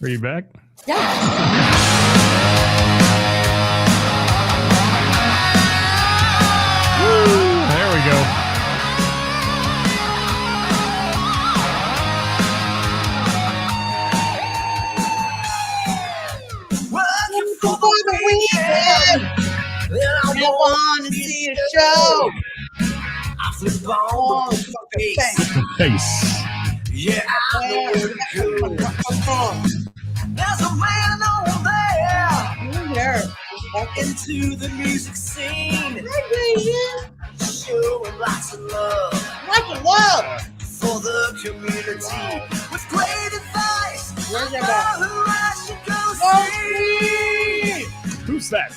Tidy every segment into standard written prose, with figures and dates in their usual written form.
Are you back? Yeah. There we go. For the weekend, I want to see a show. I flip on the Face. Yeah, I know where to go. There's a man over there. Into the music scene. Showing lots of love. For the community. With great advice. Where's that Who's that?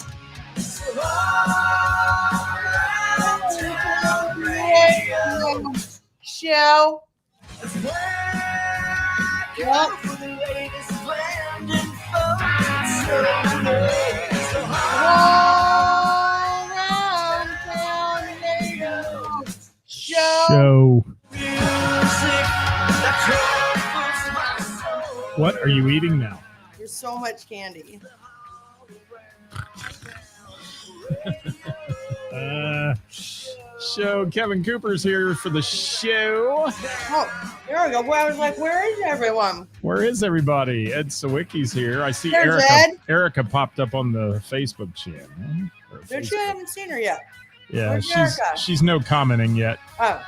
Show. Show. What are you eating now? There's so much candy. Show. Kevin Cooper's here for the show. Oh, there we go. Well, I was like, where is everyone? Where is everybody? Ed Sawicki's here. I see There's Erica. Ed. Erica popped up on the Facebook channel. Don't you? I haven't seen her yet. Yeah, Where's Erica? she's no commenting yet. Oh.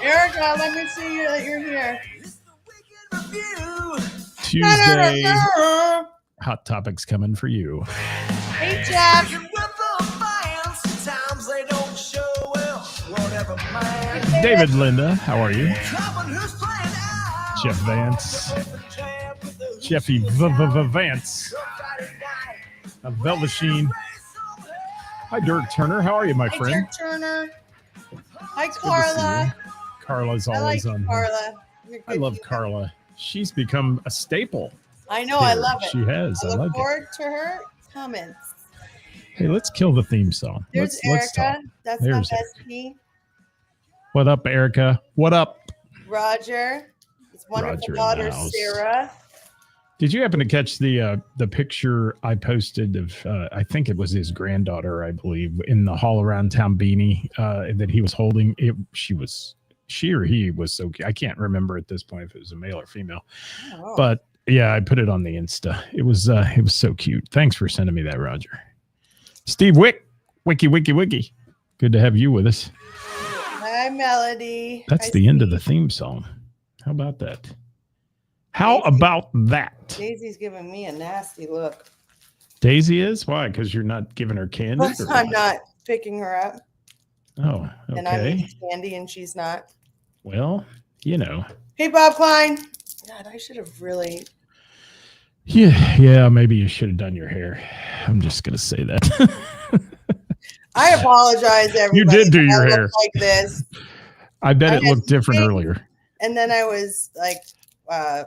Erica, let me see you that you're here. Tuesday. Hot topics coming for you. Hey, Jeff. David, Linda, how are you? Jeff Vance. Jeffy Vance. Velveteen. Hi, Dirk Turner. How are you, my friend? Dirk Turner. Hi, Carla. Carla's I always like on. Carla. I love Carla. She's become a staple. I know. Here. I love it. She has. I I look like forward to her comments. Hey, let's kill the theme song. There's Let's talk. Erica. That's my There's bestie. What up, Erica? What up? Roger. His wonderful Roger in the daughter, house. Sarah. Did you happen to catch the picture I posted of I think it was his granddaughter, I believe, in the Hall Around Town beanie that he was holding? She or he was so cute. I can't remember at this point if it was a male or female. Oh. But yeah, I put it on the Insta. It was so cute. Thanks for sending me that, Roger. Steve Wiki. Good to have you with us. Hi, Melody. That's the end of the theme song. How about that? How about that? Daisy's giving me a nasty look. Daisy is? Why? Because you're not giving her candy? Plus, I'm not picking her up. Oh, okay. And I'm eating candy and she's not. Well, you know. Hey, Bob Klein. God, I should have really. Yeah, maybe you should have done your hair. I'm just going to say that. I apologize, everybody. You did do your I hair. look like this. I bet I it looked different had- earlier. And then I was like Hi,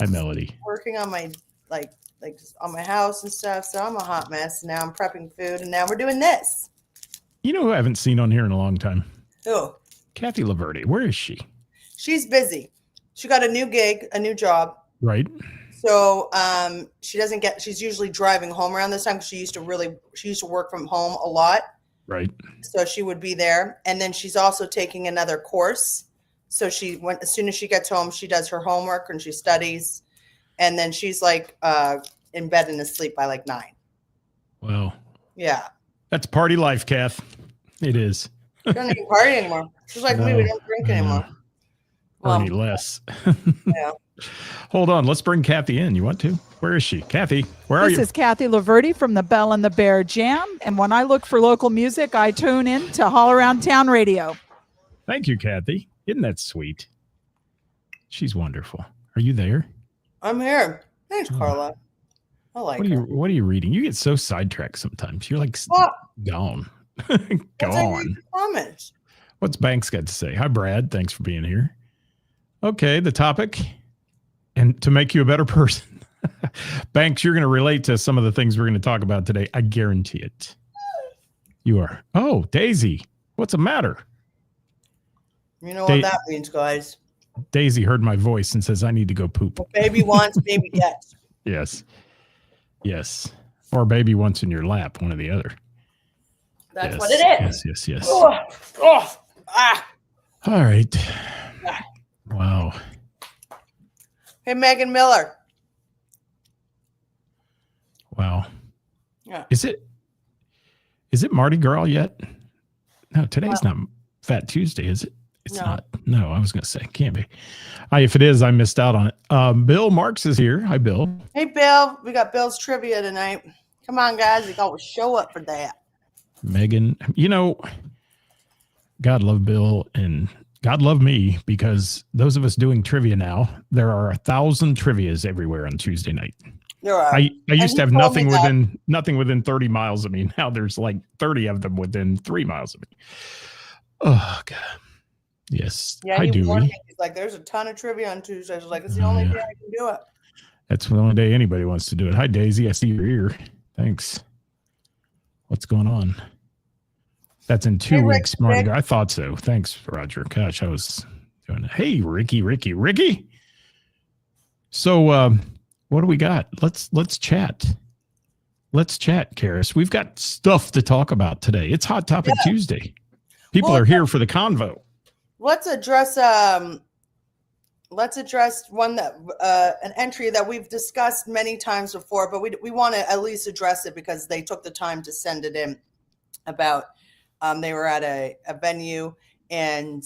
Melody. working on my like just on my house and stuff. So I'm a hot mess. Now I'm prepping food and now we're doing this. You know who I haven't seen on here in a long time? Oh, Kathy Laverty. Where is she? she's busy. She got a new gig, a new job. Right? So she's usually driving home around this time because she used to work from home a lot. Right. So she would be there. And then she's also taking another course. So as soon as she gets home, she does her homework and she studies. And then she's like in bed and asleep by like 9. Wow. Yeah. That's party life, Kath. It is. She doesn't even party anymore. She's like, we don't drink anymore. Or any less. Yeah. Hold on. Let's bring Kathy in. You want to? Where is she? Kathy, where are you? This is Kathy Laverty from the Bell and the Bear Jam. And when I look for local music, I tune in to All Around Town Radio. Thank you, Kathy. Isn't that sweet? She's wonderful. Are you there? I'm here. Thanks, Carla. I like her. What are you reading? You get so sidetracked sometimes. You're like gone. Gone. Comments. What's Banks got to say? Hi, Brad. Thanks for being here. Okay, the topic, and to make you a better person. Banks, you're going to relate to some of the things we're going to talk about today. I guarantee it. You are. Oh, Daisy, what's the matter? You know what that means, guys. Daisy heard my voice and says I need to go poop. Baby wants, baby gets. Yes. Yes. Or baby wants in your lap, one or the other. That's yes. what it is. Yes. Oh, ah. All right. Ah. Wow. Hey, Megan Miller. Wow. Yeah. Is it Mardi Gras yet? No, today's not Fat Tuesday, is it? It's not. No, I was going to say, can't be. If it is, I missed out on it. Bill Marks is here. Hi, Bill. Hey, Bill. We got Bill's trivia tonight. Come on, guys. You got to show up for that. Megan, God love Bill and God love me, because those of us doing trivia now, there are 1,000 trivias everywhere on Tuesday night. There are. I used to have nothing within 30 miles of me. Now there's like 30 of them within 3 miles of me. Oh God. Yes. Yeah, Hi, Dewey. He's like, there's a ton of trivia on Tuesdays. I was like, it's the only day I can do it. That's the only day anybody wants to do it. Hi, Daisy. I see you're here. Thanks. What's going on? That's in 2 weeks, Marty. I thought so. Thanks, Roger. Gosh, I was doing it. Hey, Ricky. So, what do we got? Let's chat. Let's chat, Karis. We've got stuff to talk about today. It's Hot Topic Tuesday. People are here for the convo. Let's address one that an entry that we've discussed many times before, but we want to at least address it because they took the time to send it in about they were at a venue and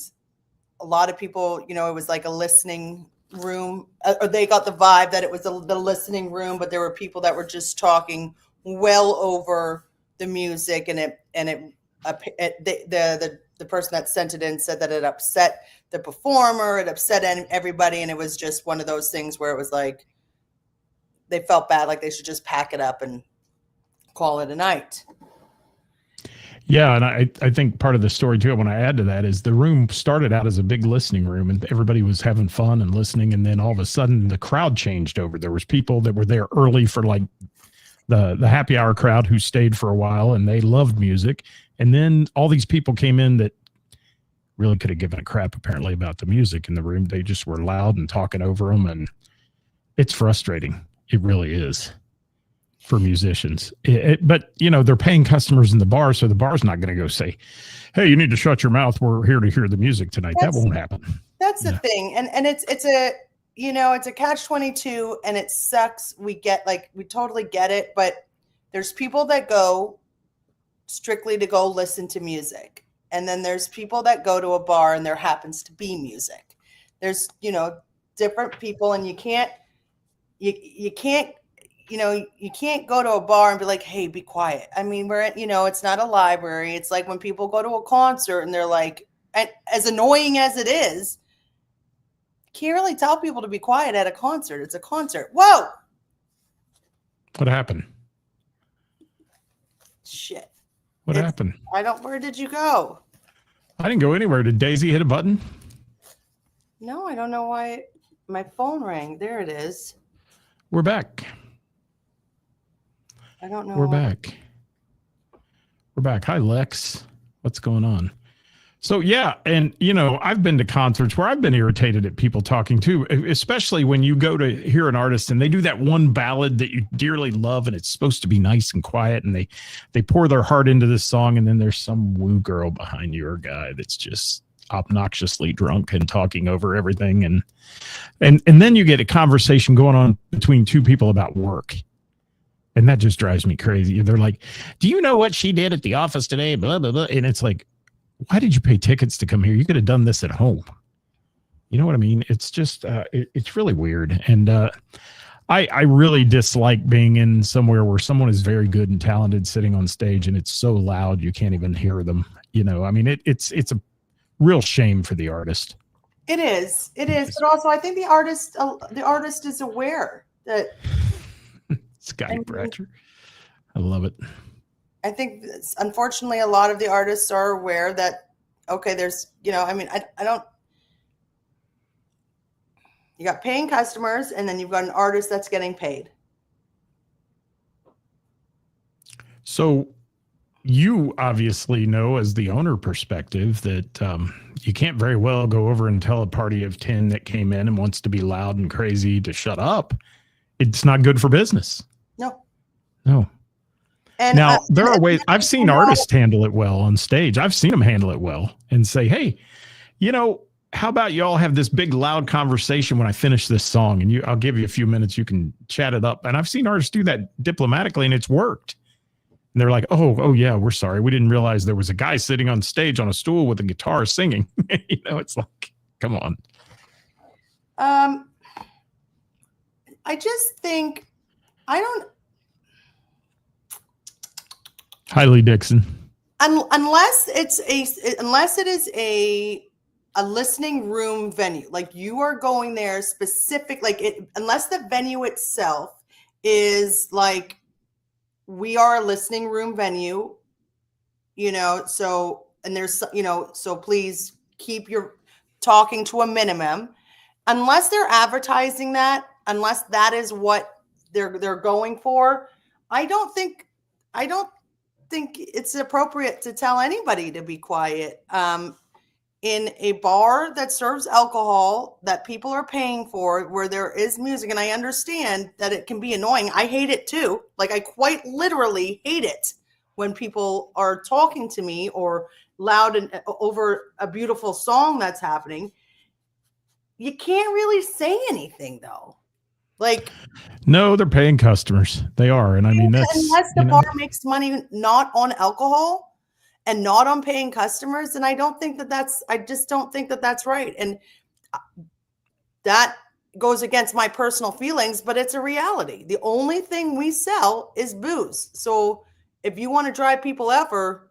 a lot of people, it was like a listening room, or they got the vibe that it was the listening room, but there were people that were just talking well over the music, and the person that sent it in said that it upset the performer, it upset everybody, and it was just one of those things where it was like they felt bad, like they should just pack it up and call it a night. Yeah, and I think part of the story too, when I add to that, is the room started out as a big listening room and everybody was having fun and listening, and then all of a sudden the crowd changed over. There was people that were there early for like the happy hour crowd who stayed for a while and they loved music, and then all these people came in that really could have given a crap apparently about the music in the room. They just were loud and talking over them, and it's frustrating. It really is. For musicians, but they're paying customers in the bar, so the bar's not going to go say, "Hey, you need to shut your mouth. We're here to hear the music tonight." That won't happen. That's the thing, and it's a catch-22, and it sucks. We totally get it, but there's people that go strictly to go listen to music, and then there's people that go to a bar and there happens to be music. There's different people, and you can't go to a bar and be like, hey, be quiet. I mean, it's not a library. It's like when people go to a concert and they're like, and as annoying as it is, can't really tell people to be quiet at a concert. It's a concert. Whoa. What happened? Shit. What happened? Where did you go? I didn't go anywhere. Did Daisy hit a button? No, I don't know why my phone rang. There it is. We're back. I don't know. We're back. Hi, Lex. What's going on? So, yeah. And, I've been to concerts where I've been irritated at people talking too, especially when you go to hear an artist and they do that one ballad that you dearly love and it's supposed to be nice and quiet, and they pour their heart into this song, and then there's some woo girl behind you or guy that's just obnoxiously drunk and talking over everything. And then you get a conversation going on between two people about work. And that just drives me crazy. They're like, do you know what she did at the office today? Blah, blah, blah. And it's like, why did you pay tickets to come here? You could have done this at home. You know what I mean? It's just, it's really weird. And I really dislike being in somewhere where someone is very good and talented sitting on stage and it's so loud you can't even hear them. I mean, it's a real shame for the artist. It is. But also I think the artist is aware that Scotty Bratcher. I love it. I think unfortunately a lot of the artists are aware that, okay, there's, I don't, you got paying customers and then you've got an artist that's getting paid. So you obviously know as the owner perspective that you can't very well go over and tell a party of 10 that came in and wants to be loud and crazy to shut up. It's not good for business. No. And now there are ways. I've seen artists handle it well on stage. I've seen them handle it well and say, hey, how about you all have this big loud conversation when I finish this song, and I'll give you a few minutes. You can chat it up. And I've seen artists do that diplomatically, and it's worked. And they're like, oh yeah, we're sorry. We didn't realize there was a guy sitting on stage on a stool with a guitar singing. It's like, come on. I just think Hailey Dixon. Unless it is a listening room venue, like you are going there specific, unless the venue itself is like, we are a listening room venue, so please keep your talking to a minimum. Unless they're advertising that, unless that is what they're going for, I don't think it's appropriate to tell anybody to be quiet. In a bar that serves alcohol that people are paying for, where there is music, and I understand that it can be annoying. I hate it too. Like, I quite literally hate it when people are talking to me or loud and over a beautiful song that's happening. You can't really say anything though. Like, no, they're paying customers. They are. And I mean, that's, unless the bar makes money not on alcohol and not on paying customers, and I just don't think that that's right. And that goes against my personal feelings, but it's a reality. The only thing we sell is booze. So if you want to drive people ever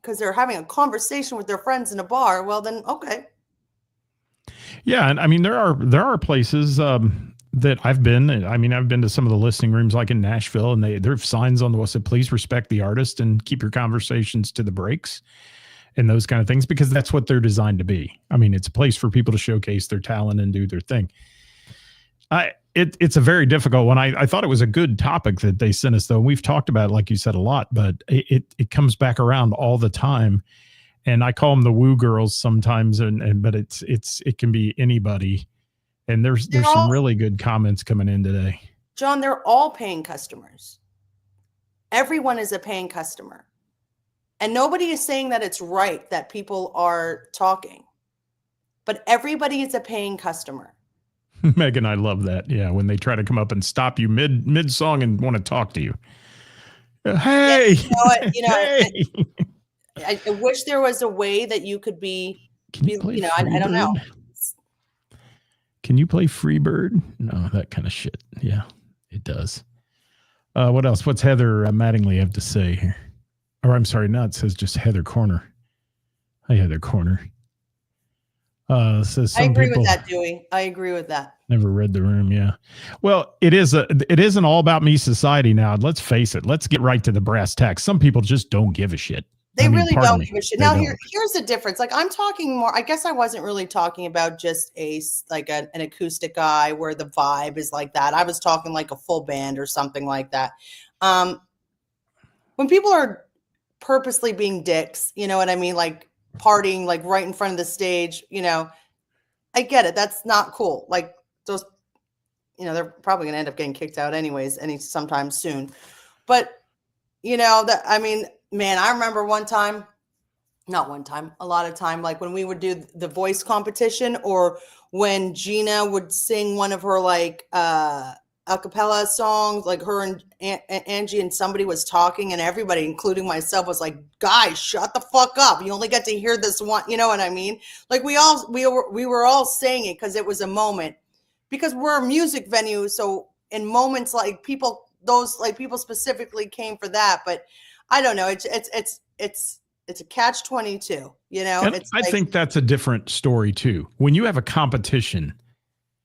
because they're having a conversation with their friends in a bar, well then, okay. Yeah. And I mean, there are places, that I've been. I mean, I've been to some of the listening rooms like in Nashville, and there are signs on the wall that say, please respect the artist and keep your conversations to the breaks and those kind of things, because that's what they're designed to be. I mean, it's a place for people to showcase their talent and do their thing. It's a very difficult one. I thought it was a good topic that they sent us, though. We've talked about it, like you said, a lot, but it comes back around all the time. And I call them the woo girls sometimes, but it can be anybody. And there's some really good comments coming in today. John, they're all paying customers. Everyone is a paying customer. And nobody is saying that it's right that people are talking. But everybody is a paying customer. Megan, I love that. Yeah, when they try to come up and stop you mid song and want to talk to you. Hey, hey. I wish there was a way that you could be, I don't know. Can you play Freebird? No, that kind of shit. Yeah, it does. What else? What's Heather Mattingly have to say here? Or I'm sorry, it says just Heather Corner. Hi, Heather Corner. Says I agree with that, Dewey. I agree with that. Never read the room. Yeah. Well, it isn't all about me society now. Let's face it. Let's get right to the brass tacks. Some people just don't give a shit. They really don't give a shit. Now, here's the difference. Like, I'm talking more, I guess I wasn't really talking about just an acoustic guy where the vibe is like that. I was talking like a full band or something like that. When people are purposely being dicks, you know what I mean? Like partying, like right in front of the stage, I get it. That's not cool. Like those, they're probably going to end up getting kicked out anyways, sometime soon. But, man, I remember a lot of time, like when we would do the voice competition, or when Gina would sing one of her like a cappella songs, like her and Angie, and somebody was talking and everybody, including myself, was like, guys, shut the fuck up. You only get to hear this one. You know what I mean? Like we were all saying it because it was a moment, because we're a music venue. So in moments like people specifically came for that, but I don't know. It's a catch-22, And I think that's a different story too. When you have a competition,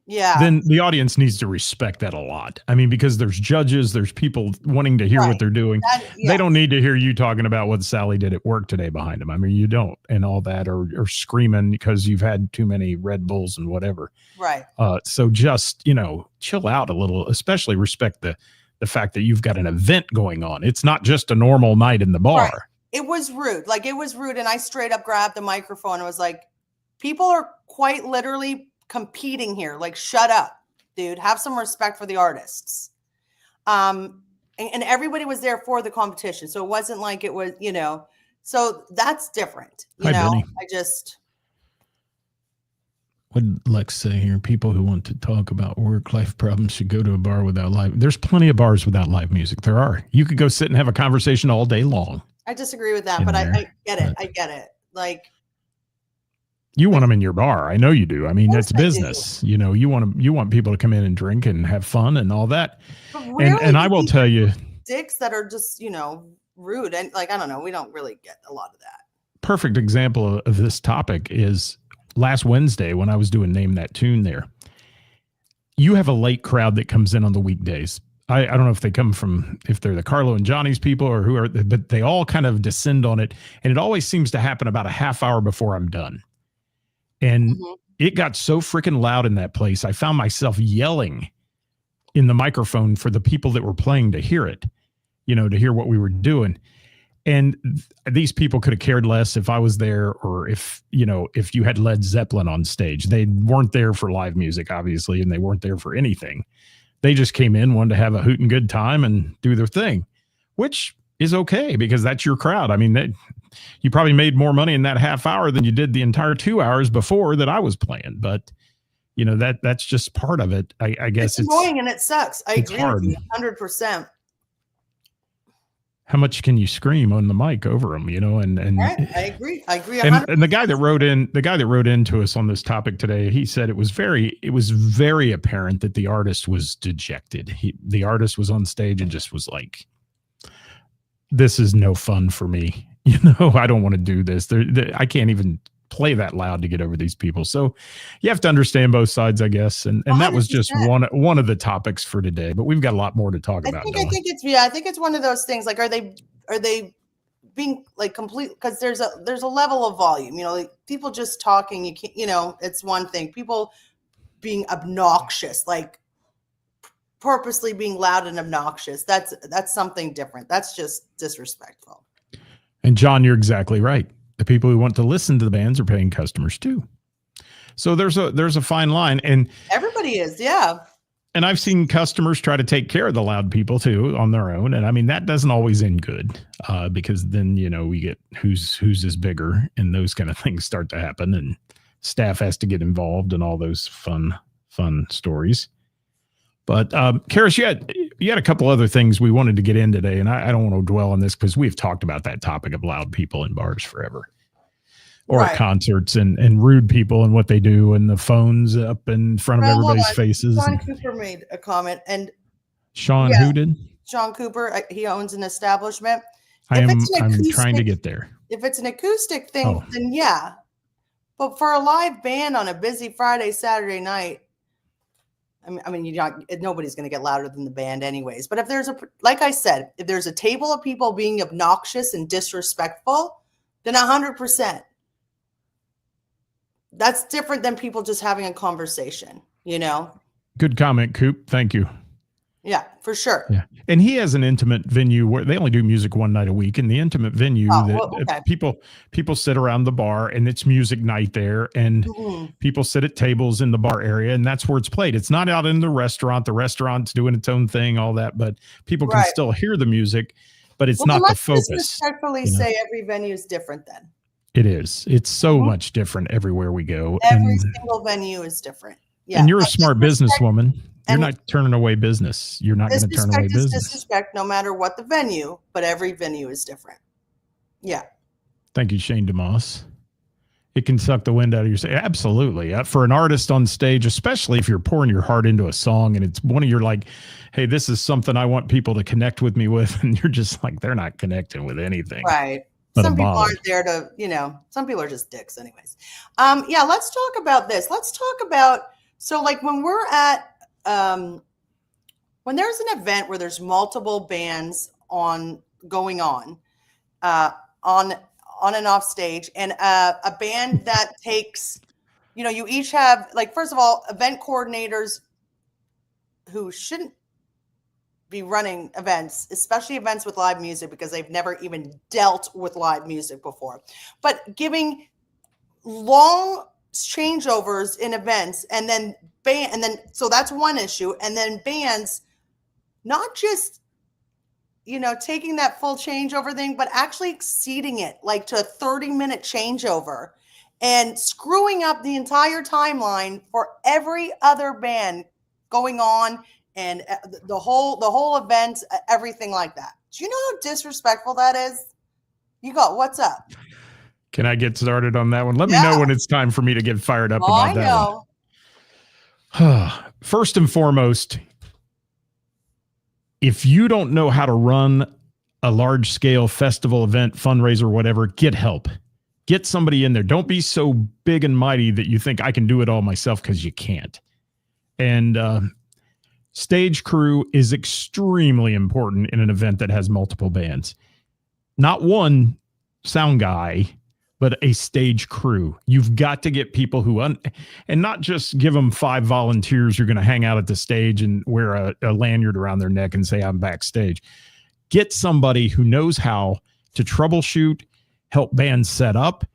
yeah, then the audience needs to respect that a lot. I mean, because there's judges, there's people wanting to hear what they're doing. They don't need to hear you talking about what Sally did at work today behind them. I mean, you don't, and all that, or screaming because you've had too many Red Bulls and whatever. Right. So just, chill out a little, especially respect the the fact that you've got an event going on. It's not just a normal night in the bar. Right. It was rude. Like, it was rude. And I straight up grabbed the microphone and was like, people are quite literally competing here. Like, shut up, dude. Have some respect for the artists. And everybody was there for the competition. So it wasn't like it was, so that's different. Hi, Benny. What did Lex say here? People who want to talk about work-life problems should go to a bar without live. There's plenty of bars without live music. There are. You could go sit and have a conversation all day long. I disagree with that, but I get it. I get it. Like, you want them in your bar. I know you do. I mean, that's business. Do. You want people to come in and drink and have fun and all that. And I will tell you, dicks that are just, rude. And like, I don't know. We don't really get a lot of that. Perfect example of this topic is last Wednesday when I was doing Name That Tune there. You have a late crowd that comes in on the weekdays. I don't know if they come from, if they're the Carlo and Johnny's people or who are, but they all kind of descend on it. And it always seems to happen about a half hour before I'm done. And it got so freaking loud in that place. I found myself yelling in the microphone for the people that were playing to hear it, to hear what we were doing. And these people could have cared less if I was there or if you had Led Zeppelin on stage. They weren't there for live music, obviously, and they weren't there for anything. They just came in, wanted to have a hoot and good time and do their thing, which is okay because that's your crowd. I mean, you probably made more money in that half hour than you did the entire 2 hours before that I was playing. But, that's just part of it. I guess it's annoying and it sucks. I agree with you 100%. How much can you scream on the mic over them, and right. I agree. 100%. And the guy that wrote in to us on this topic today, he said it was very apparent that the artist was dejected. The artist was on stage and just was like, this is no fun for me. I don't want to do this. I can't even play that loud to get over these people. So you have to understand both sides, I guess. And that was just one of the topics for today, but we've got a lot more to talk about. I think it's one of those things. Like, are they being like complete? Because there's a level of volume, like people just talking, you can't, it's one thing. People being obnoxious, like purposely being loud and obnoxious. That's something different. That's just disrespectful. And John, you're exactly right. The people who want to listen to the bands are paying customers too. So there's a fine line, and everybody is. Yeah. And I've seen customers try to take care of the loud people too on their own. And I mean, that doesn't always end good because then, we get who's is bigger and those kind of things start to happen and staff has to get involved and all those fun stories. But Ceris, you had a couple other things we wanted to get in today, and I don't want to dwell on this because we've talked about that topic of loud people in bars forever, or at concerts and rude people and what they do, and the phones up in front of everybody's faces. Sean Cooper made a comment, and who did? Sean Cooper. He owns an establishment. I'm trying to get there. If it's an acoustic thing, then yeah. But for a live band on a busy Friday, Saturday night. I mean, nobody's going to get louder than the band anyways. But if like I said, if there's a table of people being obnoxious and disrespectful, then 100%. That's different than people just having a conversation, Good comment, Coop. Thank you. Yeah, for sure. Yeah. And he has an intimate venue where they only do music one night a week. And the intimate venue people sit around the bar and it's music night there. And people sit at tables in the bar area and that's where it's played. It's not out in the restaurant. The restaurant's doing its own thing, all that, but people can still hear the music, but it's not the focus. Let's respectfully say every venue is different then. It is. It's so much different everywhere we go. Every single venue is different. Yeah. And you're a smart businesswoman. You're not turning away business. You're not going to turn away business. Disrespect, no matter what the venue, but every venue is different. Yeah. Thank you, Shane DeMoss. It can suck the wind out of your sail. Absolutely. For an artist on stage, especially if you're pouring your heart into a song and it's one of your like, hey, this is something I want people to connect with me with. And you're just like, they're not connecting with anything. Right. Some people aren't there to, some people are just dicks anyways. Yeah, let's talk about this. Let's talk about, so like when we're at, when there's an event where there's multiple bands going on and off stage, and a band that takes, you each have, like, first of all, event coordinators who shouldn't be running events, especially events with live music, because they've never even dealt with live music before. But giving long changeovers in events and then so that's one issue. And then bands not just, taking that full changeover thing, but actually exceeding it like to a 30-minute changeover and screwing up the entire timeline for every other band going on and the whole event, everything like that. Do you know how disrespectful that is? You go, what's up? Can I get started on that one? Let me know when it's time for me to get fired up about that one. First and foremost, if you don't know how to run a large scale festival event, fundraiser, whatever, get help. Get somebody in there. Don't be so big and mighty that you think I can do it all myself, because you can't. And stage crew is extremely important in an event that has multiple bands. Not one sound guy, but a stage crew. You've got to get people who, and not just give them 5 volunteers who are going to hang out at the stage and wear a lanyard around their neck and say, I'm backstage. Get somebody who knows how to troubleshoot, help bands set up,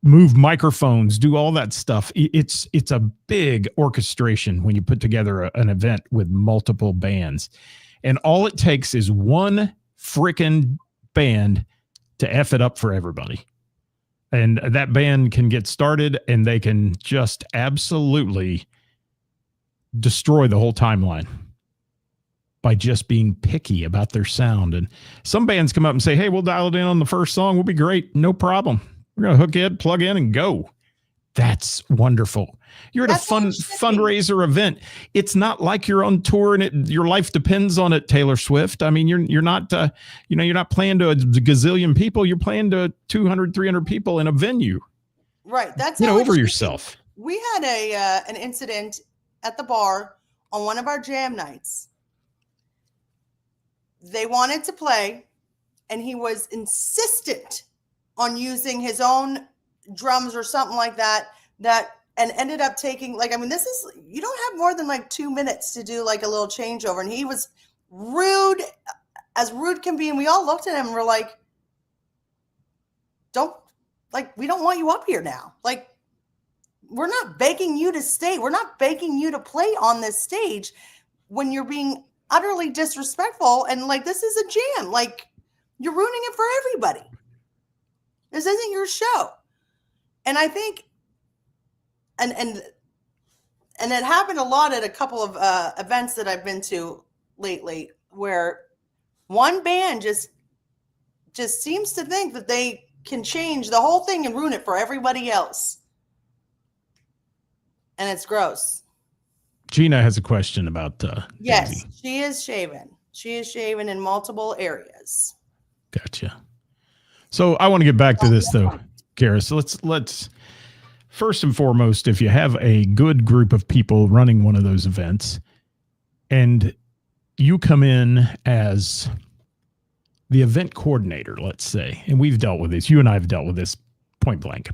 move microphones, do all that stuff. It's a big orchestration when you put together an event with multiple bands. And all it takes is one freaking band to F it up for everybody. And that band can get started and they can just absolutely destroy the whole timeline by just being picky about their sound. And some bands come up and say, hey, we'll dial it in on the first song. We'll be great. No problem. We're going to hook in, plug in, and go. That's wonderful. You're at a fundraiser event. It's not like you're on tour and your life depends on it, Taylor Swift. I mean, you're not, you're not playing to a gazillion people. You're playing to 200, 300 people in a venue. Right. That's Get over yourself. We had an incident at the bar on one of our jam nights. They wanted to play, and he was insistent on using his own drums or something like that, and ended up taking, you don't have more than 2 minutes to do a little changeover. And he was rude as rude can be. And we all looked at him and we're like, we don't want you up here now. We're not begging you to stay. We're not begging you to play on this stage when you're being utterly disrespectful. And this is a jam. You're ruining it for everybody. This isn't your show. And I think, and it happened a lot at a couple of events that I've been to lately, where one band just seems to think that they can change the whole thing and ruin it for everybody else. And it's gross. Gina has a question about yes, Daisy. She is shaven. She is shaven in multiple areas. Gotcha. So I want to get back to this though, Kara. So let's first and foremost, if you have a good group of people running one of those events and you come in as the event coordinator, let's say, and we've dealt with this, you and I have dealt with this point blank.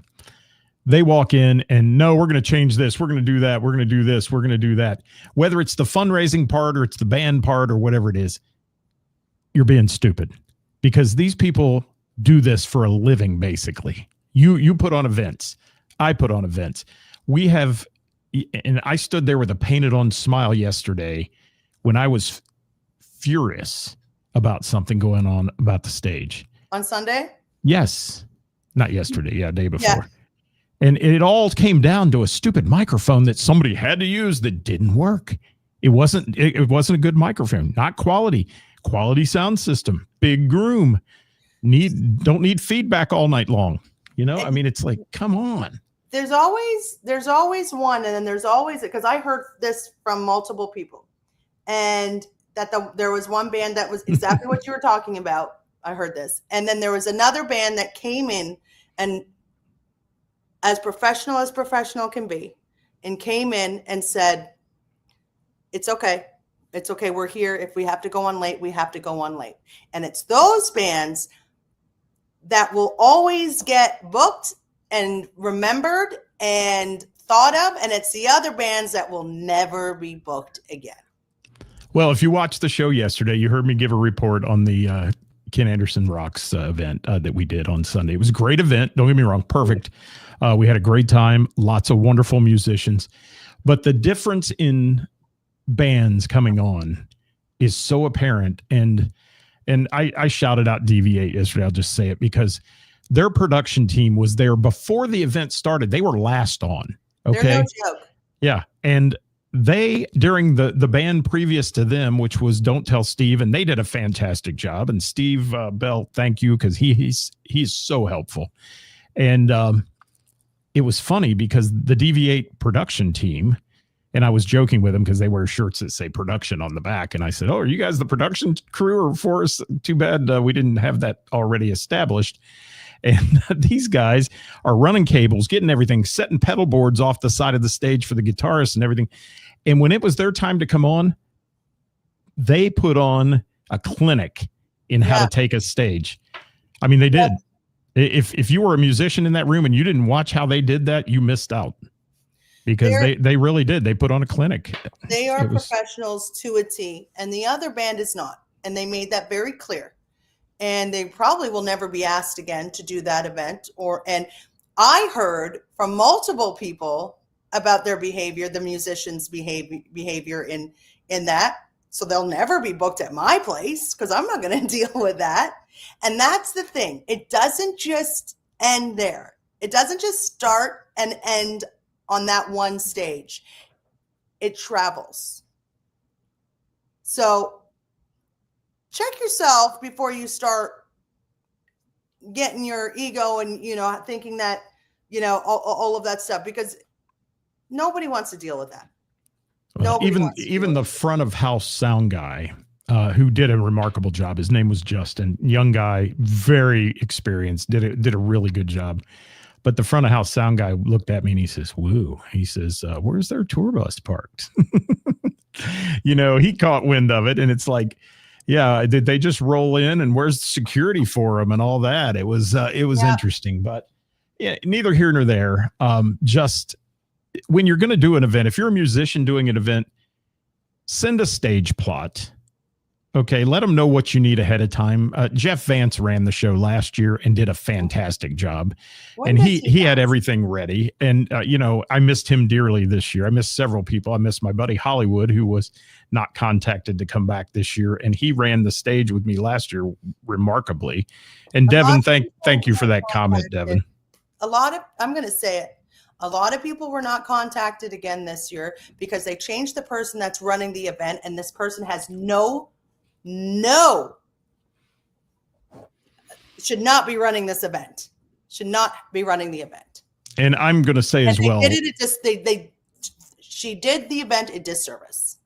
They walk in and no, we're going to change this. We're going to do that. We're going to do this. We're going to do that. Whether it's the fundraising part or it's the band part or whatever it is, you're being stupid, because these people do this for a living. Basically, you put on events. I put on events. We have, and I stood there with a painted on smile yesterday when I was furious about something going on about the stage. On Sunday? Yes. Not yesterday. Yeah. Day before. Yeah. And it all came down to a stupid microphone that somebody had to use that didn't work. It wasn't a good microphone, not quality sound system, big room, don't need feedback all night long. I mean, it's come on. There's always one. And then there's always, because I heard this from multiple people, and that there was one band that was exactly what you were talking about. I heard this. And then there was another band that came in and as professional can be, and came in and said, it's okay. It's okay. We're here. If we have to go on late, we have to go on late. And it's those bands that will always get booked and remembered and thought of. And it's the other bands that will never be booked again. Well, if you watched the show yesterday, you heard me give a report on the Ken Anderson Rocks event that we did on Sunday. It was a great event. Don't get me wrong. Perfect. We had a great time. Lots of wonderful musicians. But the difference in bands coming on is so apparent. And I shouted out DV8 yesterday. I'll just say it because their production team was there before the event started. They were last on. Okay. They're no joke. Yeah. And they, during the band previous to them, which was Don't Tell Steve, and they did a fantastic job. And Steve Bell, thank you, because he's so helpful. And it was funny because the DV8 production team, and I was joking with them because they wear shirts that say production on the back. And I said, "Oh, are you guys the production crew or for us? Too bad we didn't have that already established." And these guys are running cables, getting everything, setting pedal boards off the side of the stage for the guitarists and everything. And when it was their time to come on, they put on a clinic in how to take a stage. I mean, they did. If you were a musician in that room and you didn't watch how they did that, you missed out. Because they really did. They put on a clinic. They are professionals to a T, and the other band is not. And they made that very clear. And they probably will never be asked again to do that event. And I heard from multiple people about their behavior, the musicians' behavior in that. So they'll never be booked at my place because I'm not going to deal with that. And that's the thing. It doesn't just end there. It doesn't just start and end on that one stage. It travels. So check yourself before you start getting your ego and, thinking that, all of that stuff, because nobody wants to deal with that. Even the front of house sound guy who did a remarkable job. His name was Justin, young guy, very experienced, did a really good job. But the front of house sound guy looked at me and he says, "Woo." He says, "Where's their tour bus parked?" He caught wind of it, and it's like, yeah, did they just roll in, and where's the security for them and all that? It was interesting, but yeah, neither here nor there. Just when you're going to do an event, if you're a musician doing an event, send a stage plot. Okay, let them know what you need ahead of time. Jeff Vance ran the show last year and did a fantastic job. And he had everything ready. And, I missed him dearly this year. I missed several people. I missed my buddy Hollywood, who was not contacted to come back this year. And he ran the stage with me last year remarkably. And Devin, thank you for that comment, Devin. I'm going to say it. A lot of people were not contacted again this year because they changed the person that's running the event. And this person has should not be running this event. Should not be running the event. And I'm going to say as well, she did the event a disservice.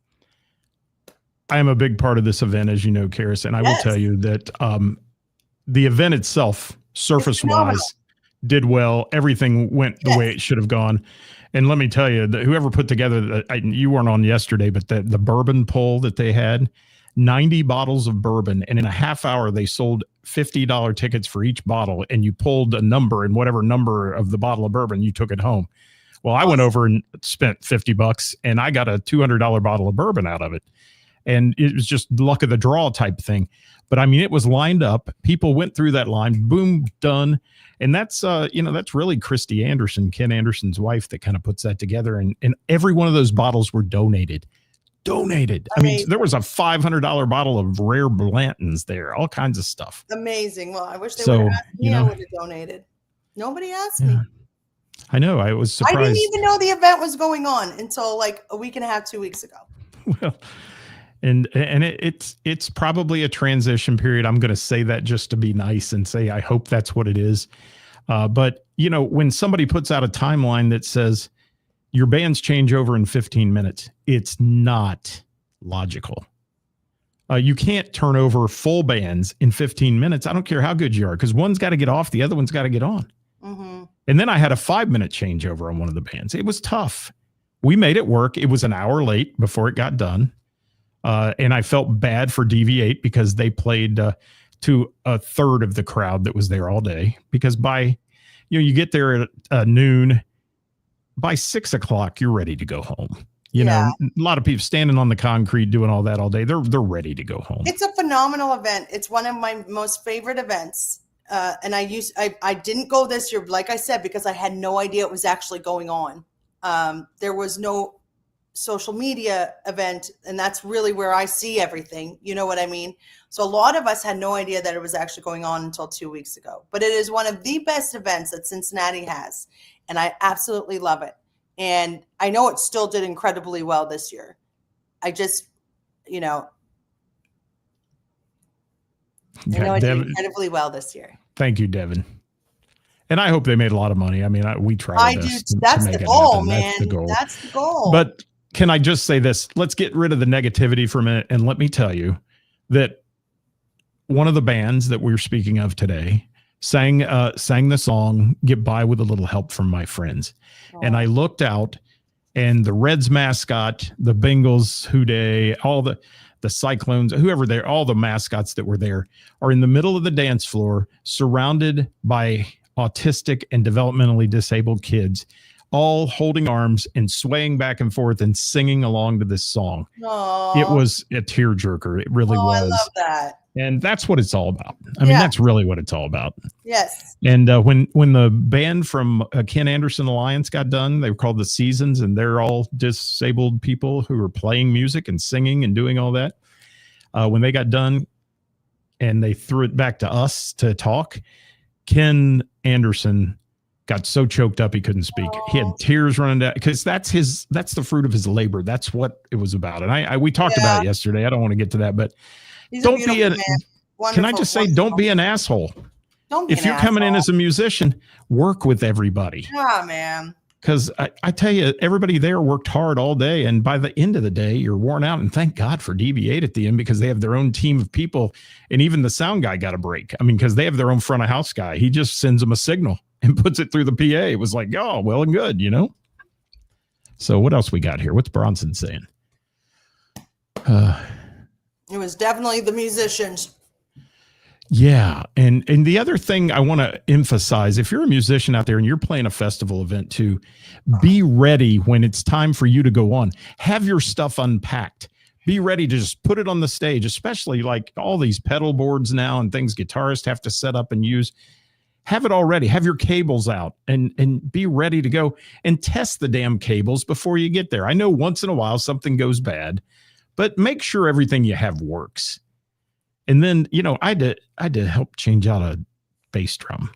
I am a big part of this event, as you know, Ceris, and I will tell you that the event itself, surface-wise, did well. Everything went the way it should have gone. And let me tell you, whoever put together, you weren't on yesterday, but the bourbon poll that they had, 90 bottles of bourbon, and in a half hour they sold $50 tickets for each bottle, and you pulled a number, and whatever number of the bottle of bourbon, you took it home. Well, I went over and spent $50 and I got a $200 bottle of bourbon out of it. And it was just luck of the draw type thing. But I mean, it was lined up. People went through that line, boom, done. And that's, that's really Christy Anderson, Ken Anderson's wife, that kind of puts that together. And every one of those bottles were donated. I mean, there was a $500 bottle of rare Blanton's there, all kinds of stuff. Amazing. Well, I wish they would have asked me. I would have donated. Nobody asked me. I know. I was surprised. I didn't even know the event was going on until like a week and a half, 2 weeks ago. Well, and it's probably a transition period. I'm going to say that just to be nice and say I hope that's what it is. But when somebody puts out a timeline that says your bands change over in 15 minutes, it's not logical. You can't turn over full bands in 15 minutes. I don't care how good you are, because one's got to get off, the other one's got to get on. Mm-hmm. And then I had a 5-minute changeover on one of the bands. It was tough. We made it work. It was an hour late before it got done. And I felt bad for DV8 because they played to a third of the crowd that was there all day. Because by, you get there at noon, by 6 o'clock, you're ready to go home. You Yeah. know, a lot of people standing on the concrete doing all that all day. They're ready to go home. It's a phenomenal event. It's one of my most favorite events. And I didn't go this year, like I said, because I had no idea it was actually going on. There was no social media event, and that's really where I see everything. You know what I mean? So a lot of us had no idea that it was actually going on until 2 weeks ago. But it is one of the best events that Cincinnati has, and I absolutely love it. And I know it still did incredibly well this year. I just, you know, I know it did incredibly well this year. Thank you, Devin. And I hope they made a lot of money. I mean, we try our best that's to make the it goal, happen. man. That's the goal. That's the goal. But can I just say this? Let's get rid of the negativity for a minute. And let me tell you that one of the bands that we're speaking of today sang the song "Get By with a Little Help from My Friends." Oh. And I looked out, and the Reds mascot, the Bengals, Houday, all the Cyclones, whoever there, all the mascots that were there are in the middle of the dance floor, surrounded by autistic and developmentally disabled kids, all holding arms and swaying back and forth and singing along to this song. Aww. It was a tearjerker. It really was. I love that. And that's what it's all about. I mean, that's really what it's all about. Yes. And when the band from Ken Anderson Alliance got done, they were called the Seasons, and they're all disabled people who are playing music and singing and doing all that. When they got done and they threw it back to us to talk, Ken Anderson got so choked up he couldn't speak. Oh. He had tears running down because that's the fruit of his labor. That's what it was about. And we talked about it yesterday. I don't want to get to that, but don't be can I just say, don't be an asshole. Don't be if you're coming in as a musician, work with everybody. Yeah, man. Because I tell you, everybody there worked hard all day. And by the end of the day, you're worn out. And thank God for DB8 at the end, because they have their own team of people. And even the sound guy got a break. I mean, because they have their own front of house guy. He just sends them a signal and puts it through the PA. It was like, oh, well and good, you know? So what else we got here? What's Bronson saying? It was definitely the musicians. Yeah. And the other thing I want to emphasize, if you're a musician out there and you're playing a festival event too, be ready when it's time for you to go on. Have your stuff unpacked. Be ready to just put it on the stage, especially like all these pedal boards now and things guitarists have to set up and use. Have it all ready. Have your cables out and be ready to go and test the damn cables before you get there. I know once in a while something goes bad, but make sure everything you have works. And then, you know, I had to help change out a bass drum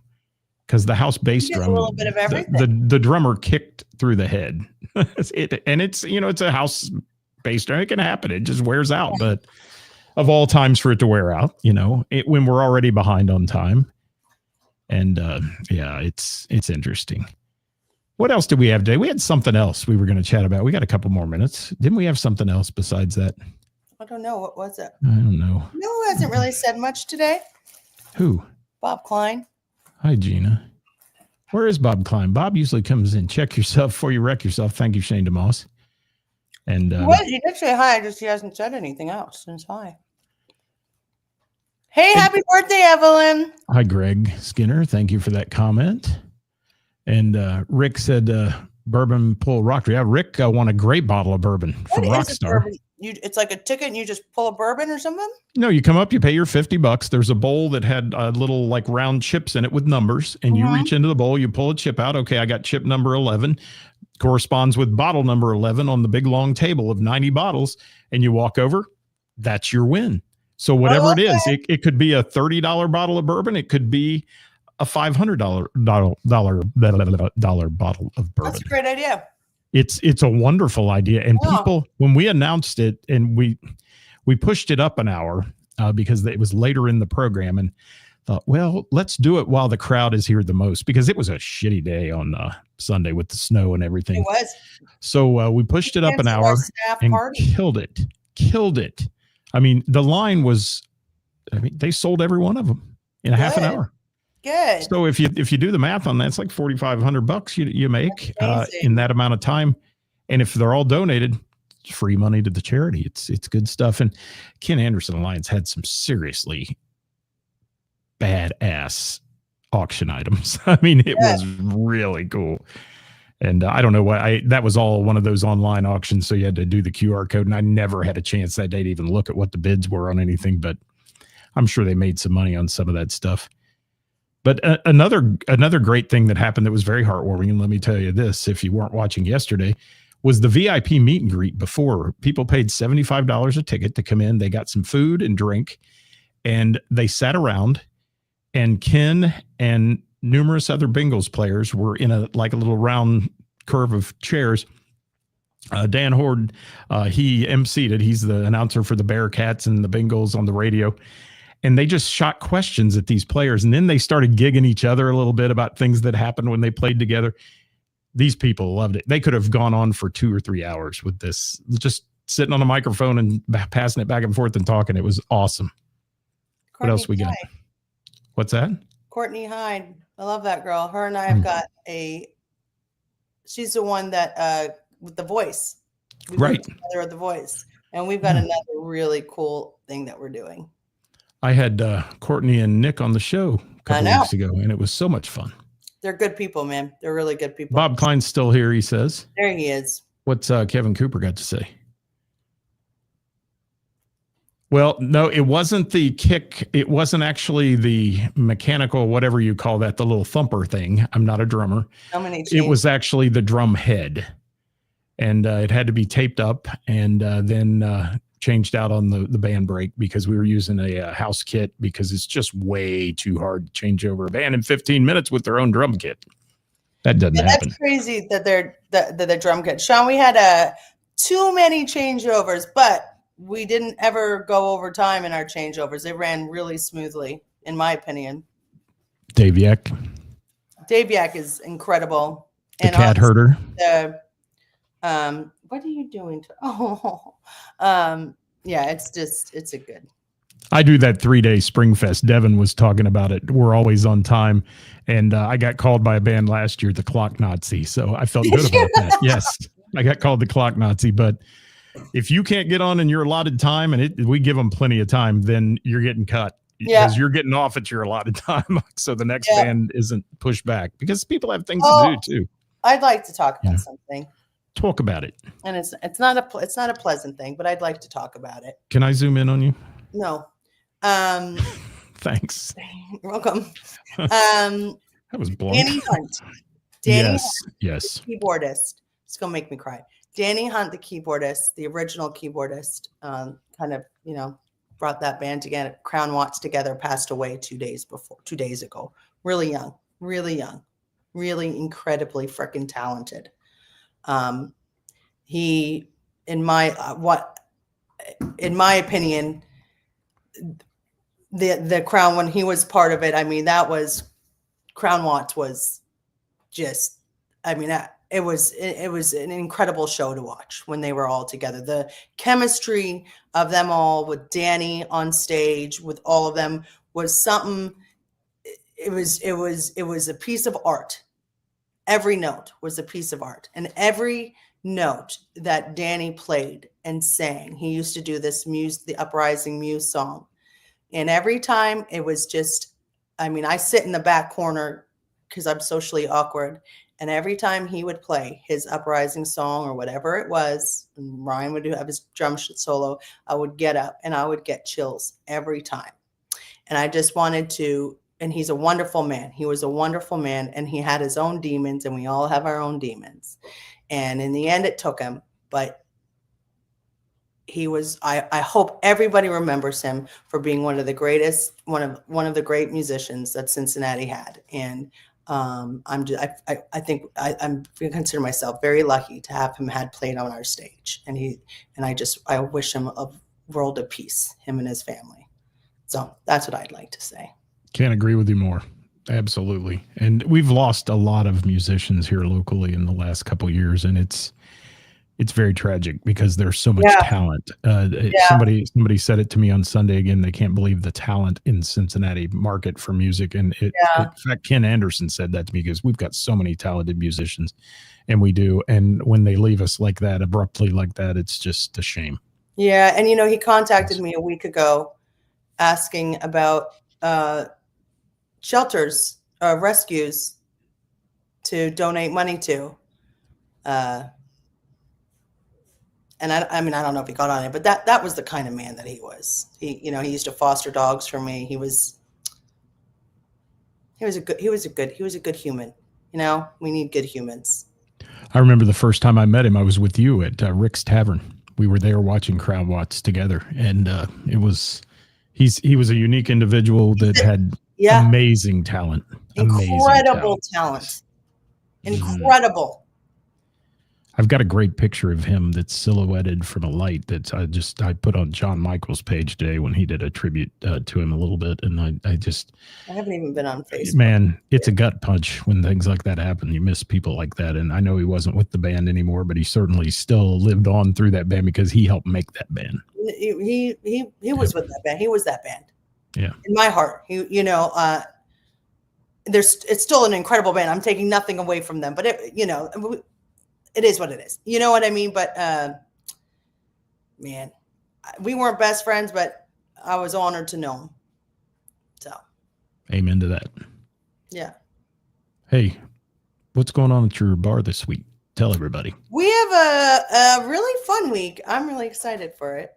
because the house bass drum, a little bit of everything. The drummer kicked through the head. It's, you know, it's a house bass drum. It can happen. It just wears out. But of all times for it to wear out, you know, when we're already behind on time. And it's interesting. What else did we have today? We had something else we were going to chat about. We got a couple more minutes. Didn't we have something else besides that? I don't know. What was it? I don't know. No, who hasn't really said much today? Who? Bob Klein. Hi, Gina. Where is Bob Klein? Bob usually comes in. Check yourself before you wreck yourself. Thank you, Shane DeMoss. And he did say hi. Just he hasn't said anything else since hi. Hey, happy birthday, Evelyn. Hi, Greg Skinner. Thank you for that comment. And Rick said bourbon pull rock. Yeah, Rick won a great bottle of bourbon from Rockstar. It's like a ticket and you just pull a bourbon or something? No, you come up, you pay your $50. There's a bowl that had little like round chips in it with numbers, and you reach into the bowl, you pull a chip out. Okay, I got chip number 11, corresponds with bottle number 11 on the big long table of 90 bottles, and you walk over. That's your win. So whatever it is, it could be a $30 bottle of bourbon. It could be a $500 bottle of bourbon. That's a great idea. It's a wonderful idea. And people, when we announced it and we pushed it up an hour because it was later in the program, and thought, well, let's do it while the crowd is here the most, because it was a shitty day on Sunday with the snow and everything. It was. So we pushed it up an hour and killed it. I mean, the line was, they sold every one of them in a half an hour. Good. So if you do the math on that, it's like $4,500 you make in that amount of time. And if they're all donated, free money to the charity. It's good stuff. And Ken Anderson Alliance had some seriously badass auction items. I mean, it was really cool. And I don't know why that was all one of those online auctions. So you had to do the QR code, and I never had a chance that day to even look at what the bids were on anything, but I'm sure they made some money on some of that stuff. But another great thing that happened that was very heartwarming, and let me tell you this, if you weren't watching yesterday, was the VIP meet and greet before. People paid $75 a ticket to come in. They got some food and drink, and they sat around, and Ken and numerous other Bengals players were in a little round curve of chairs. Dan Horde, he emceed it. He's the announcer for the Bearcats and the Bengals on the radio. And they just shot questions at these players. And then they started gigging each other a little bit about things that happened when they played together. These people loved it. They could have gone on for 2 or 3 hours with this, just sitting on a microphone and passing it back and forth and talking. It was awesome. What else we got? What's that? Courtney Hyde. I love that girl. Her and I have got she's the one that, with The Voice. We right. Together at The Voice. And we've got another really cool thing that we're doing. I had Courtney and Nick on the show a couple weeks ago, and it was so much fun. They're good people, man. They're really good people. Bob Klein's still here, he says. There he is. What's Kevin Cooper got to say? Well, no, it wasn't the kick. It wasn't actually the mechanical, whatever you call that, the little thumper thing. I'm not a drummer. It was actually the drum head. And it had to be taped up and then changed out on the band break because we were using a house kit because it's just way too hard to change over a band in 15 minutes with their own drum kit. That doesn't happen. That's crazy that they're the drum kit. Sean, we had too many changeovers, but we didn't ever go over time in our changeovers. They ran really smoothly, in my opinion. Dave Yak is incredible. The and cat herder. What are you doing yeah, it's a good. I do that 3-day Springfest. Devin was talking about it. We're always on time. And I got called by a band last year, the Clock Nazi. So I felt good about that. Yes, I got called the Clock Nazi. But if you can't get on in your allotted time, and we give them plenty of time, then you're getting cut. Because you're getting off at your allotted time. So the next band isn't pushed back because people have things to do too. I'd like to talk about something. Talk about it. And it's not a pleasant thing, but I'd like to talk about it. Can I zoom in on you? No. Thanks. You're welcome. That was blunt. Danny Hunt. Yes. The keyboardist. It's gonna make me cry. Danny Hunt, the keyboardist, the original keyboardist, kind of, brought that band together. Crown Watts together. Passed away 2 days ago. Really young, really incredibly freaking talented. He, in my opinion, the Crown, when he was part of it, I mean, that was Crown Watts was just, I mean, it was an incredible show to watch when they were all together. The chemistry of them all with Danny on stage with all of them was something. It was a piece of art. Every note was a piece of art, and every note that Danny played and sang, he used to do this the Uprising Muse song. And every time it was just, I mean, I sit in the back corner because I'm socially awkward. And every time he would play his Uprising song or whatever it was, and Ryan would have his drum solo, I would get up and I would get chills every time. And I just wanted to, and he's a wonderful man. He was a wonderful man, and he had his own demons, and we all have our own demons. And in the end, it took him, but he was, I hope everybody remembers him for being one of the greatest, one of the great musicians that Cincinnati had. And I think I consider myself very lucky to have him had played on our stage. And I wish him a world of peace, him and his family. So that's what I'd like to say. Can't agree with you more. Absolutely. And we've lost a lot of musicians here locally in the last couple of years, and it's very tragic because there's so much talent. Somebody said it to me on Sunday again. They can't believe the talent in Cincinnati market for music. And in fact, Ken Anderson said that to me because we've got so many talented musicians, and we do. And when they leave us like that, abruptly like that, it's just a shame. Yeah. And, he contacted me a week ago asking about shelters, rescues to donate money to. And I mean, I don't know if he got on it, but that was the kind of man that he was. He used to foster dogs for me. He was a good human. We need good humans. I remember the first time I met him, I was with you at Rick's Tavern. We were there watching Crown Watts together, and he was a unique individual that had amazing talent. Incredible talent. Incredible. I've got a great picture of him that's silhouetted from a light that I put on John Michael's page today when he did a tribute to him a little bit, and I haven't even been on Facebook. Man, it's a gut punch when things like that happen. You miss people like that, and I know he wasn't with the band anymore, but he certainly still lived on through that band because he helped make that band. He was with that band. He was that band. Yeah, in my heart, it's still an incredible band. I'm taking nothing away from them, but it is what it is. You know what I mean? But man, we weren't best friends, but I was honored to know him. So, amen to that. Yeah. Hey, what's going on at your bar this week? Tell everybody. We have a really fun week. I'm really excited for it.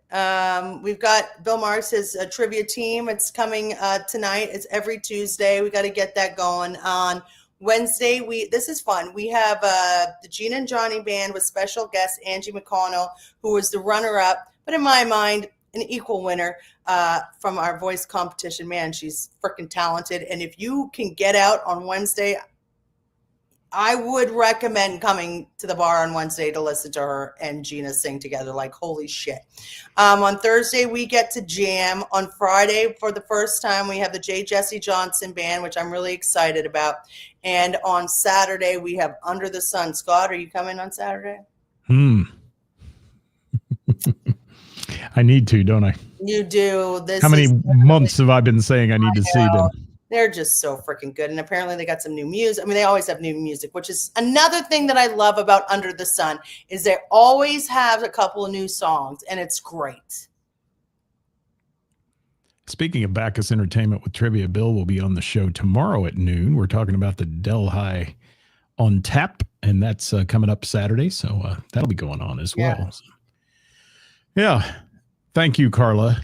We've got Bill Marx's trivia team. It's coming tonight. It's every Tuesday. We got to get that going on. Wednesday, this is fun. We have the Gina and Johnny band with special guest Angie McConnell, who was the runner-up, but in my mind, an equal winner from our voice competition. Man, she's freaking talented. And if you can get out on Wednesday, I would recommend coming to the bar on Wednesday to listen to her and Gina sing together. Like, holy shit. On Thursday, we get to jam. On Friday, for the first time, we have the J. Jesse Johnson band, which I'm really excited about. And on Saturday, we have Under the Sun. Scott, are you coming on Saturday? I need to, don't I? You do. How many months have I been saying I need to see them? They're just so freaking good. And apparently they got some new music. I mean, they always have new music, which is another thing that I love about Under the Sun is they always have a couple of new songs, and it's great. Speaking of Bacchus Entertainment with Trivia, Bill will be on the show tomorrow at noon. We're talking about the Delhi on Tap, and that's coming up Saturday. So that'll be going on as well. So, yeah. Thank you, Carla.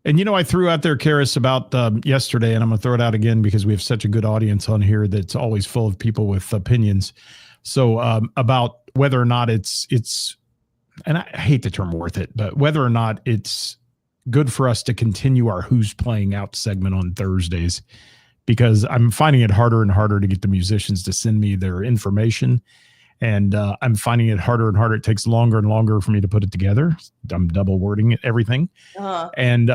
And, I threw out there, Ceris, about yesterday, and I'm going to throw it out again because we have such a good audience on here that's always full of people with opinions. So about whether or not it's, and I hate the term worth it, but whether or not it's good for us to continue our Who's Playing Out segment on Thursdays, because I'm finding it harder and harder to get the musicians to send me their information. And I'm finding it harder and harder. It takes longer and longer for me to put it together. I'm double wording everything. And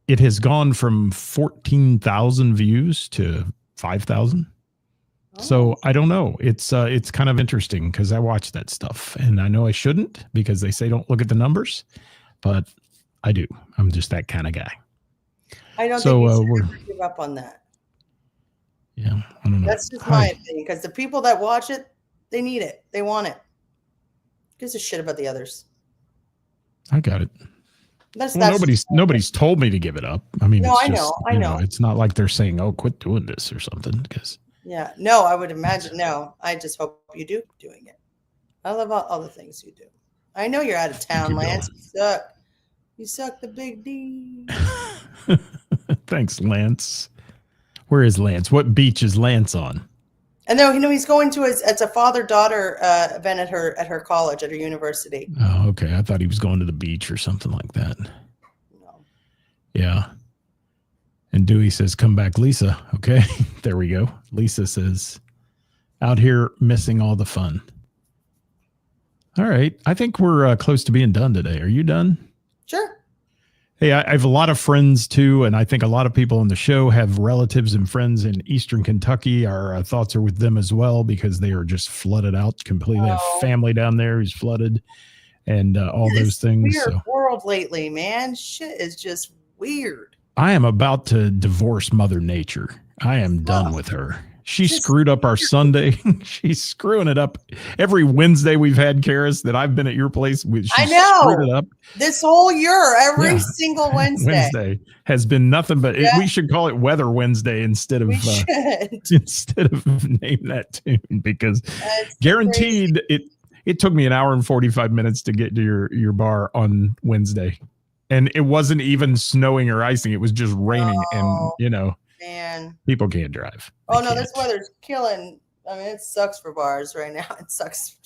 it has gone from 14,000 views to 5,000. So I don't know. It's kind of interesting because I watch that stuff and I know I shouldn't because they say don't look at the numbers, but I do. I'm just that kind of guy. I don't think you should give up on that. Yeah, I don't know. That's just my opinion because the people that watch it, they need it. They want it. Who gives a shit about the others? I got it. That's nobody's told me to give it up. I mean, no, it's I know. It's not like they're saying, "Oh, quit doing this" or something. Because no, I would imagine no. I just hope you do doing it. I love all the things you do. I know you're out of town, Lance. You suck. You suck the big D. Thanks, Lance. Where is Lance? What beach is Lance on? And then he's going to it's a father-daughter event at her college, at her university. Oh, okay. I thought he was going to the beach or something like that. No. Yeah. And Dewey says, "Come back, Lisa." Okay, there we go. Lisa says, "Out here missing all the fun." All right. I think we're close to being done today. Are you done? Sure. Hey, I have a lot of friends too, and I think a lot of people on the show have relatives and friends in Eastern Kentucky. Our thoughts are with them as well because they are just flooded out completely. They have family down there who's flooded and all those things. Weird world lately, man. Shit is just weird. I am about to divorce Mother Nature. I am done with her. She screwed up our Sunday. She's screwing it up every Wednesday we've had, Karis, that I've been at your place. I know. Screwed it up. This whole year, every single Wednesday. Wednesday has been nothing but we should call it Weather Wednesday instead of instead of name that tune, because guaranteed it took me an hour and 45 minutes to get to your bar on Wednesday. And it wasn't even snowing or icing. It was just raining. And, man, people can't drive. Oh, no, this weather's killing. I mean, it sucks for bars right now. It sucks.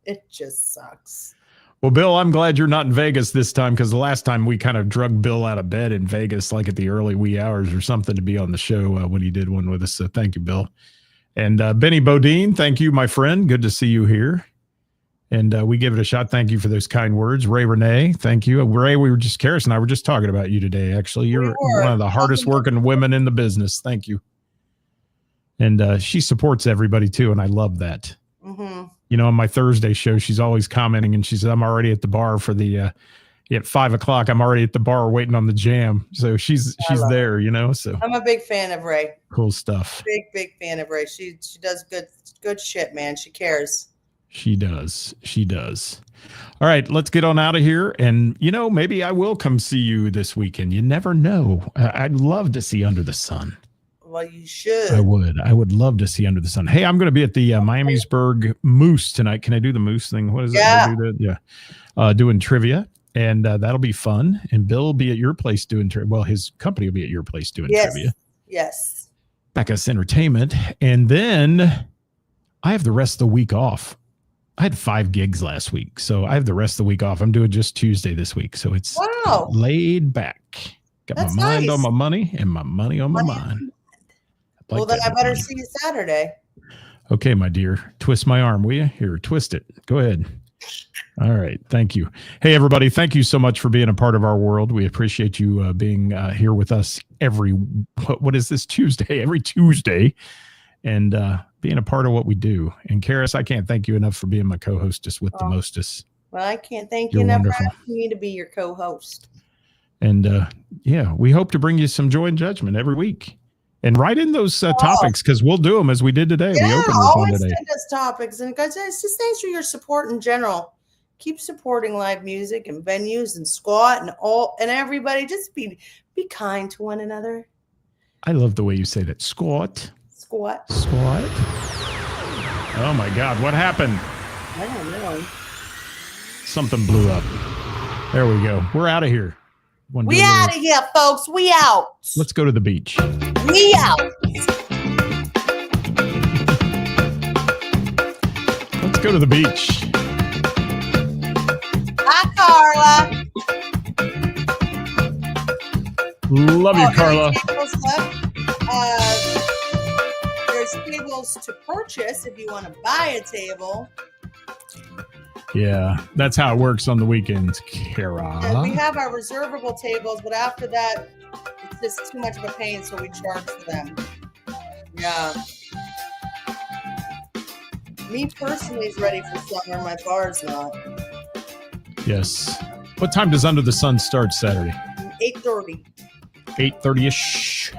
It just sucks. Well, Bill, I'm glad you're not in Vegas this time, because the last time we kind of drug Bill out of bed in Vegas, like at the early wee hours or something, to be on the show when he did one with us. So thank you, Bill. And Benny Bodine, thank you, my friend. Good to see you here. And we give it a shot. Thank you for those kind words. Ray Renee, thank you. Ray, Karis and I were just talking about you today, actually. You're one of the hardest working women in the business. Thank you. And she supports everybody, too, and I love that. Mm-hmm. On my Thursday show, she's always commenting, and she says, I'm already at the bar for at 5 o'clock. I'm already at the bar waiting on the jam. So she's there, So I'm a big fan of Ray. Cool stuff. Big fan of Ray. She does good shit, man. She cares. She does. All right, let's get on out of here. And, maybe I will come see you this weekend. You never know. I'd love to see Under the Sun. Well, you should. I would love to see Under the Sun. Hey, I'm going to be at the Miamisburg Moose tonight. Can I do the Moose thing? What is it? Yeah. Doing trivia. And that'll be fun. And Bill will be at your place doing trivia. Well, his company will be at your place doing trivia. Yes. Backus Entertainment. And then I have the rest of the week off. I had 5 gigs last week, so I have the rest of the week off. I'm doing just Tuesday this week, so it's laid back. Got my mind on my money and my money on my mind. Well, then I better see you Saturday. Okay, my dear. Twist my arm, will you? Here, twist it. Go ahead. All right. Thank you. Hey, everybody. Thank you so much for being a part of our world. We appreciate you being here with us what is this, Tuesday? Every Tuesday. And being a part of what we do. And Karis, I can't thank you enough for being my co-hostess with the mostest. Well, I can't thank you enough for asking me to be your co-host. And we hope to bring you some joy and judgment every week. And write in those topics, because we'll do them as we did today. Yeah, we opened with one today. Send us topics. And guys, it's just thanks for your support in general. Keep supporting live music and venues and squat and everybody. Just be kind to one another. I love the way you say that. Squat. Oh my God, what happened? I don't know. Something blew up. There we go. We're out of here. We out of here, folks. We out. Let's go to the beach. We out. Let's go to the beach. Hi, Carla. Love you, Carla. There's tables to purchase if you want to buy a table. Yeah, that's how it works on the weekends, Kara. Yeah, we have our reservable tables, but after that, it's just too much of a pain, so we charge for them. Yeah. Me personally is ready for summer. My bar's not. Yes. What time does Under the Sun start Saturday? 8:30. 8:30-ish.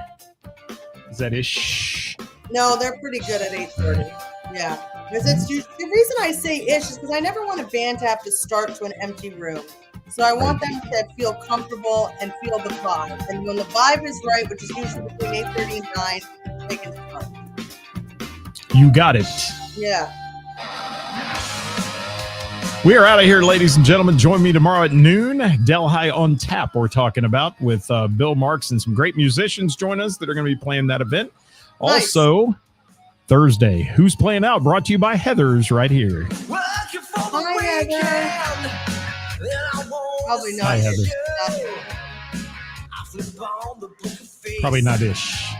Is that ish? No, they're pretty good at 8:30. Yeah. Because it's usually, the reason I say ish is because I never want a band to have to start to an empty room. So I want them to feel comfortable and feel the vibe. And when the vibe is right, which is usually between 8:30 and 9, they can start. You got it. Yeah. We are out of here, ladies and gentlemen. Join me tomorrow at noon. Delhi on Tap, we're talking about, with Bill Marks and some great musicians join us that are going to be playing that event. Nice. Also, Thursday, Who's Playing Out? Brought to you by Heather's right here. Hi, Heather. Probably not. Hi, Heather. Probably not ish.